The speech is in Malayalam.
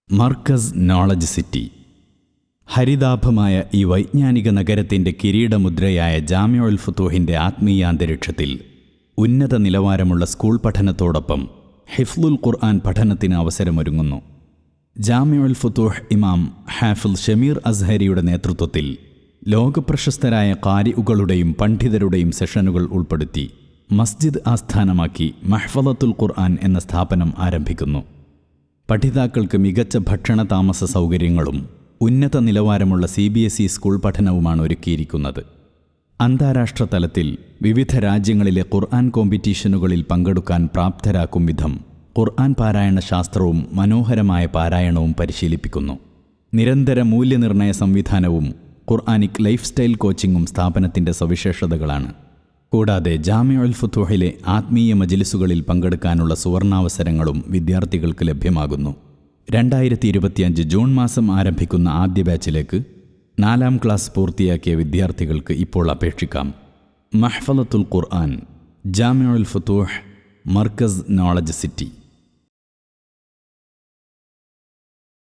Markaz knowledge city. ഹരിതാഭമായ ഈ വൈജ്ഞാനിക നഗരത്തിൻ്റെ കിരീടമുദ്രയായ ജാമിഉൽ ഫുതൂഹിൻ്റെ ആത്മീയാന്തരീക്ഷത്തിൽ ഉന്നത നിലവാരമുള്ള സ്കൂൾ പഠനത്തോടൊപ്പം ഹിഫ്ളുൽ ഖുർആൻ പഠനത്തിന് അവസരമൊരുങ്ങുന്നു. ജാമിഉൽ ഫുതൂഹ് ഇമാം ഹാഫിൾ ഷമീർ അസ്ഹരിയുടെ നേതൃത്വത്തിൽ ലോകപ്രശസ്തരായ ഖാരിഉകളുടെയും പണ്ഡിതരുടെയും സെഷനുകൾ ഉൾപ്പെടുത്തി മസ്ജിദ് ആസ്ഥാനമാക്കി മഹ്ഫളത്തുൽ ഖുർആൻ എന്ന സ്ഥാപനം ആരംഭിക്കുന്നു. പഠിതാക്കൾക്ക് മികച്ച ഭക്ഷണ താമസ സൗകര്യങ്ങളും ഉന്നത നിലവാരമുള്ള CBSE സ്കൂൾ പഠനവുമാണ് ഒരുക്കിയിരിക്കുന്നത്. അന്താരാഷ്ട്ര തലത്തിൽ വിവിധ രാജ്യങ്ങളിലെ ഖുർആൻ കോമ്പറ്റീഷനുകളിൽ പങ്കെടുക്കാൻ പ്രാപ്തരാക്കും വിധം ഖുർആൻ പാരായണ ശാസ്ത്രവും മനോഹരമായ പാരായണവും പരിശീലിപ്പിക്കുന്നു. നിരന്തര മൂല്യനിർണ്ണയ സംവിധാനവും ഖുർആനിക് ലൈഫ് സ്റ്റൈൽ കോച്ചിങ്ങും സ്ഥാപനത്തിൻ്റെ സവിശേഷതകളാണ്. കൂടാതെ ജാമിഉൽ ഫുതൂഹിലെ ആത്മീയ മജ്ലിസുകളിൽ പങ്കെടുക്കാനുള്ള സുവർണാവസരങ്ങളും വിദ്യാർത്ഥികൾക്ക് ലഭ്യമാകുന്നു. 2025 ജൂൺ മാസം ആരംഭിക്കുന്ന ആദ്യ ബാച്ചിലേക്ക് 4ാം ക്ലാസ് പൂർത്തിയാക്കിയ വിദ്യാർത്ഥികൾക്ക് ഇപ്പോൾ അപേക്ഷിക്കാം. മഹ്ഫളത്തുൽ ഖുർആൻ, ജാമിഉൽ ഫുതൂഹ്, മർക്കസ് നോളജ് സിറ്റി.